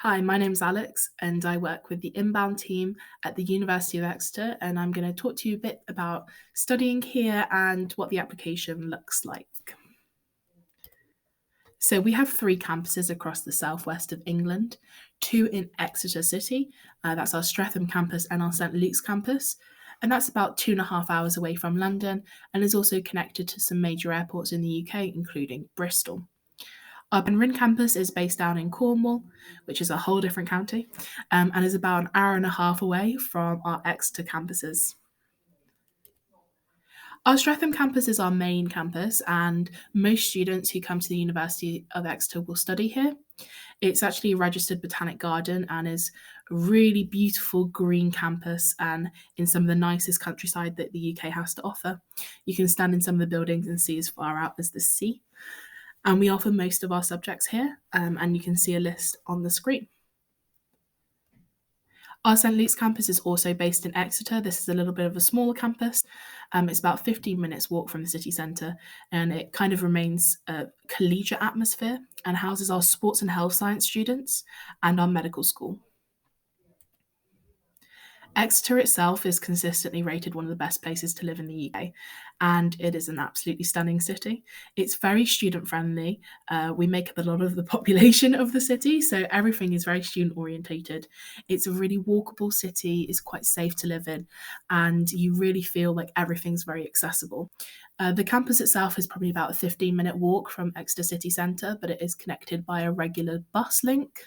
Hi, my name's Alex, and I work with the inbound team at the University of Exeter. And I'm going to talk to you a bit about studying here and what the application looks like. So, we have three campuses across the southwest of England, two in Exeter City, that's our Streatham campus and our St Luke's campus. And that's about 2.5 hours away from London and is also connected to some major airports in the UK, including Bristol. Our Penryn campus is based down in Cornwall, which is a whole different county, and is about an hour and a half away from our Exeter campuses. Our Streatham campus is our main campus, and most students who come to the University of Exeter will study here. It's actually a registered botanic garden and is a really beautiful green campus and in some of the nicest countryside that the UK has to offer. You can stand in some of the buildings and see as far out as the sea. And we offer most of our subjects here, and you can see a list on the screen. Our St Luke's campus is also based in Exeter. This is a little bit of a smaller campus. It's about 15 minutes walk from the city centre, and it kind of remains a collegiate atmosphere and houses our sports and health science students and our medical school. Exeter itself is consistently rated one of the best places to live in the UK, and it is an absolutely stunning city. It's very student friendly. We make up a lot of the population of the city, so everything is very student orientated. It's a really walkable city, it's quite safe to live in, and you really feel like everything's very accessible. The campus itself is probably about a 15-minute walk from Exeter city centre, but it is connected by a regular bus link.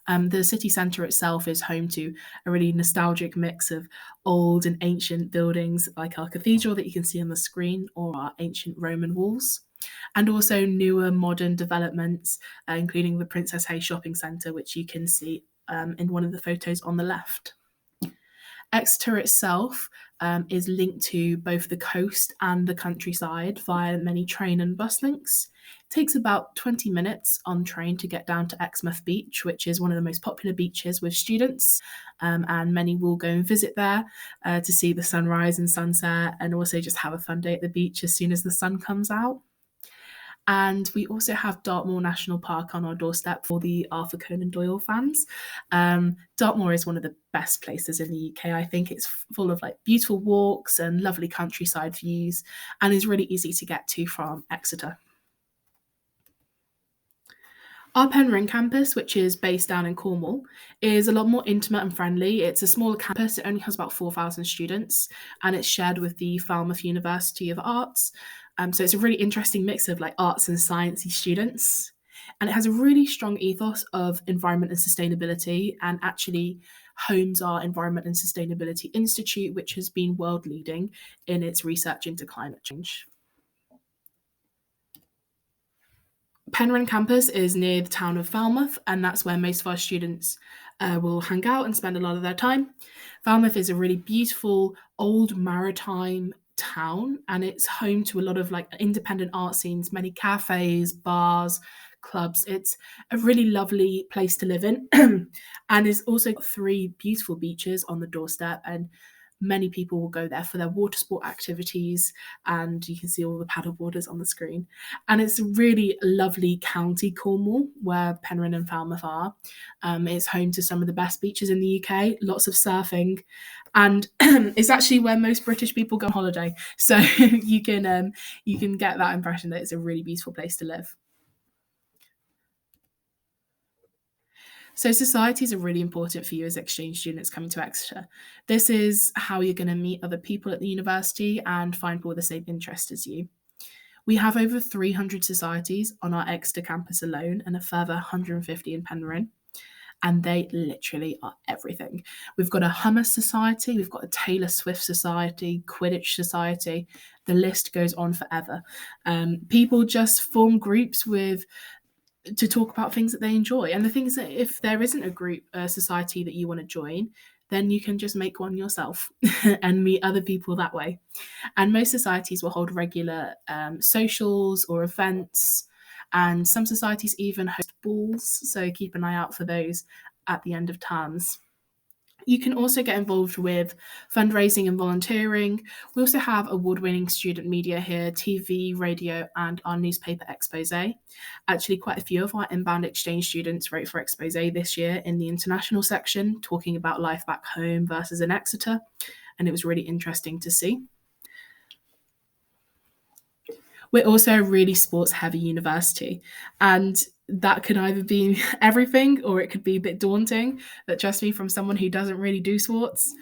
The city centre itself is home to a really nostalgic mix of old and ancient buildings, like our cathedral that you can see on the screen, or our ancient Roman walls, and also newer modern developments, including the Princess Hay Shopping Centre, which you can see in one of the photos on the left. Exeter itself is linked to both the coast and the countryside via many train and bus links. It takes about 20 minutes on train to get down to Exmouth Beach, which is one of the most popular beaches with students, and many will go and visit there to see the sunrise and sunset and also just have a fun day at the beach as soon as the sun comes out. And we also have Dartmoor National Park on our doorstep for the Arthur Conan Doyle fans. Dartmoor is one of the best places in the UK. I think it's full of like beautiful walks and lovely countryside views, and is really easy to get to from Exeter. Our Penryn campus, which is based down in Cornwall, is a lot more intimate and friendly. It's a smaller campus, it only has about 4,000 students, and it's shared with the Falmouth University of Arts. So it's a really interesting mix of like arts and sciencey students. And it has a really strong ethos of environment and sustainability, and actually homes our Environment and Sustainability Institute, which has been world leading in its research into climate change. Penryn campus is near the town of Falmouth, and that's where most of our students will hang out and spend a lot of their time. Falmouth is a really beautiful old maritime town, and it's home to a lot of like independent art scenes, many cafes, bars, clubs. It's a really lovely place to live in, and it's also got three beautiful beaches on the doorstep, and many people will go there for their water sport activities, and you can see all the paddle boarders on the screen. And it's a really lovely county, Cornwall, where Penryn and Falmouth are. It's home to some of the best beaches in the UK, lots of surfing, and it's actually where most British people go on holiday. So you can get that impression that it's a really beautiful place to live. So societies are really important for you as exchange students coming to Exeter. This is how you're going to meet other people at the university and find people with the same interest as you. We have over 300 societies on our Exeter campus alone and a further 150 in Penryn, and they literally are everything. We've got a hummus society, we've got a Taylor Swift society, Quidditch society. The list goes on forever. People just form groups with to talk about things that they enjoy. And the thing is that if there isn't a group, a society that you want to join, then you can just make one yourself and meet other people that way. And most societies will hold regular socials or events, and some societies even host balls. So keep an eye out for those at the end of terms. You can also get involved with fundraising and volunteering. We also have award-winning student media here, TV, radio, and our newspaper expose. Actually, quite a few of our inbound exchange students wrote for expose this year in the international section, talking about life back home versus in Exeter, and it was really interesting to see. We're also a really sports heavy university, and that could either be everything or it could be a bit daunting. But trust me, from someone who doesn't really do sports,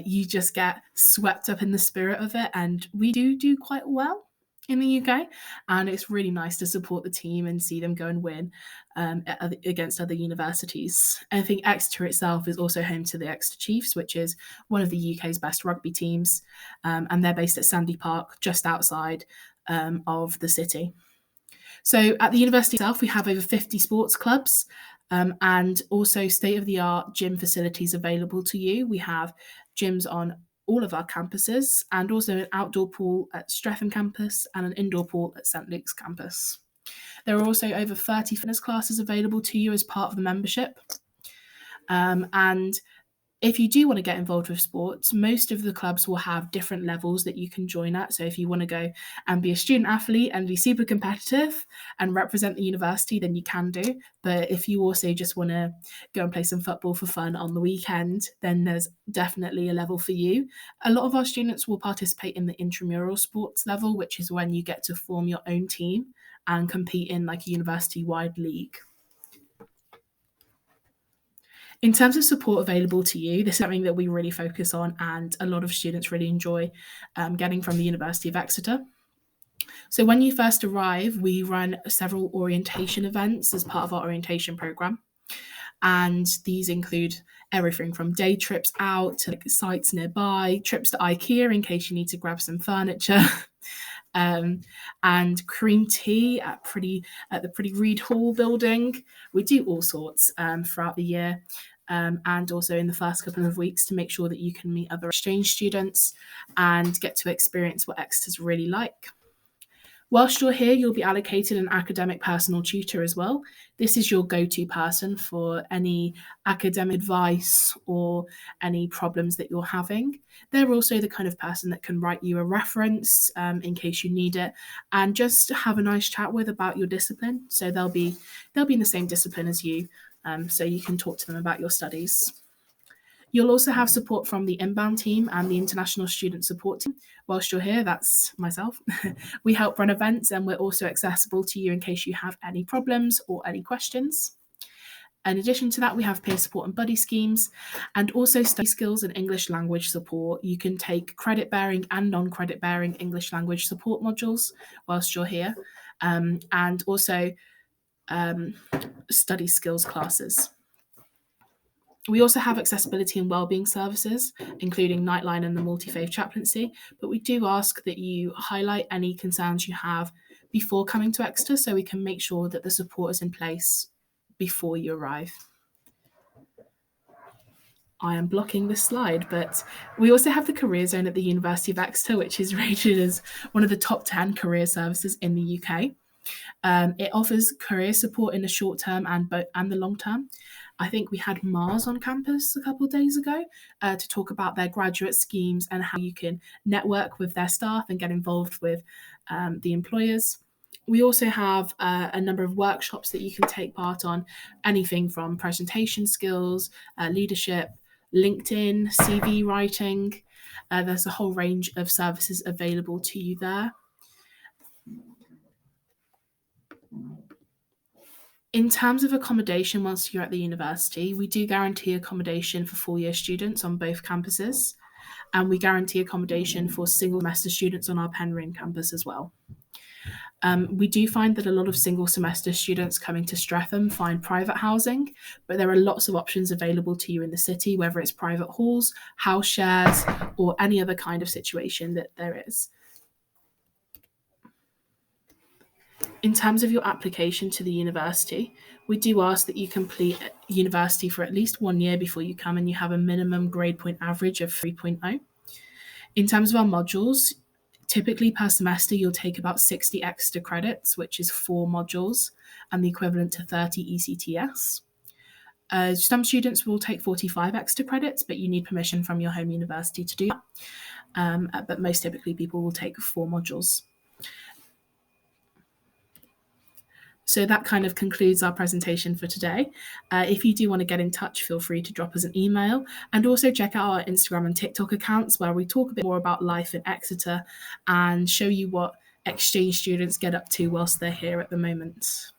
you just get swept up in the spirit of it. And we do quite well in the UK, and it's really nice to support the team and see them go and win against other universities. I think Exeter itself is also home to the Exeter Chiefs, which is one of the UK's best rugby teams, and they're based at Sandy Park, just outside of the city. So at the university itself, we have over 50 sports clubs and also state-of-the-art gym facilities available to you. We have gyms on all of our campuses and also an outdoor pool at Streatham campus and an indoor pool at St Luke's campus. There are also over 30 fitness classes available to you as part of the membership. And if you do want to get involved with sports, most of the clubs will have different levels that you can join at. So if you want to go and be a student athlete and be super competitive and represent the university, then you can do. But if you also just want to go and play some football for fun on the weekend, then there's definitely a level for you. A lot of our students will participate in the intramural sports level, which is when you get to form your own team and compete in like a university-wide league. In terms of support available to you, this is something that we really focus on and a lot of students really enjoy getting from the University of Exeter. So when you first arrive, we run several orientation events as part of our orientation programme. And these include everything from day trips out to like sites nearby, trips to IKEA in case you need to grab some furniture, and cream tea at the Pretty Reed Hall building. We do all sorts throughout the year. And also in the first couple of weeks to make sure that you can meet other exchange students and get to experience what Exeter's really like. Whilst you're here, you'll be allocated an academic personal tutor as well. This is your go-to person for any academic advice or any problems that you're having. They're also the kind of person that can write you a reference in case you need it and just have a nice chat with about your discipline. So they'll be in the same discipline as you, so you can talk to them about your studies. You'll also have support from the inbound team and the international student support team. Whilst you're here, that's myself. We help run events and we're also accessible to you in case you have any problems or any questions. In addition to that, we have peer support and buddy schemes and also study skills and English language support. You can take credit-bearing and non-credit-bearing English language support modules whilst you're here, and also study skills classes. We also have accessibility and wellbeing services, including Nightline and the multi-faith chaplaincy, but we do ask that you highlight any concerns you have before coming to Exeter so we can make sure that the support is in place before you arrive. I am blocking this slide, but we also have the career zone at the University of Exeter, which is rated as one of the top 10 career services in the UK. It offers career support in the short term and the long term. I think we had Mars on campus a couple of days ago to talk about their graduate schemes and how you can network with their staff and get involved with the employers. We also have a number of workshops that you can take part on, anything from presentation skills, leadership, LinkedIn, CV writing. There's a whole range of services available to you there. In terms of accommodation whilst you're at the university, we do guarantee accommodation for four-year students on both campuses, and we guarantee accommodation for single semester students on our Penryn campus as well. We do find that a lot of single semester students coming to Streatham find private housing, but there are lots of options available to you in the city, whether it's private halls, house shares, or any other kind of situation that there is. In terms of your application to the university, we do ask that you complete university for at least 1 year before you come and you have a minimum grade point average of 3.0. In terms of our modules, typically per semester you'll take about 60 extra credits, which is 4 modules and the equivalent to 30 ECTS. Some students will take 45 Exeter credits, but you need permission from your home university to do that. But most typically, people will take 4 modules. So that kind of concludes our presentation for today. If you do want to get in touch, feel free to drop us an email, and also check out our Instagram and TikTok accounts, where we talk a bit more about life in Exeter and show you what exchange students get up to whilst they're here at the moment.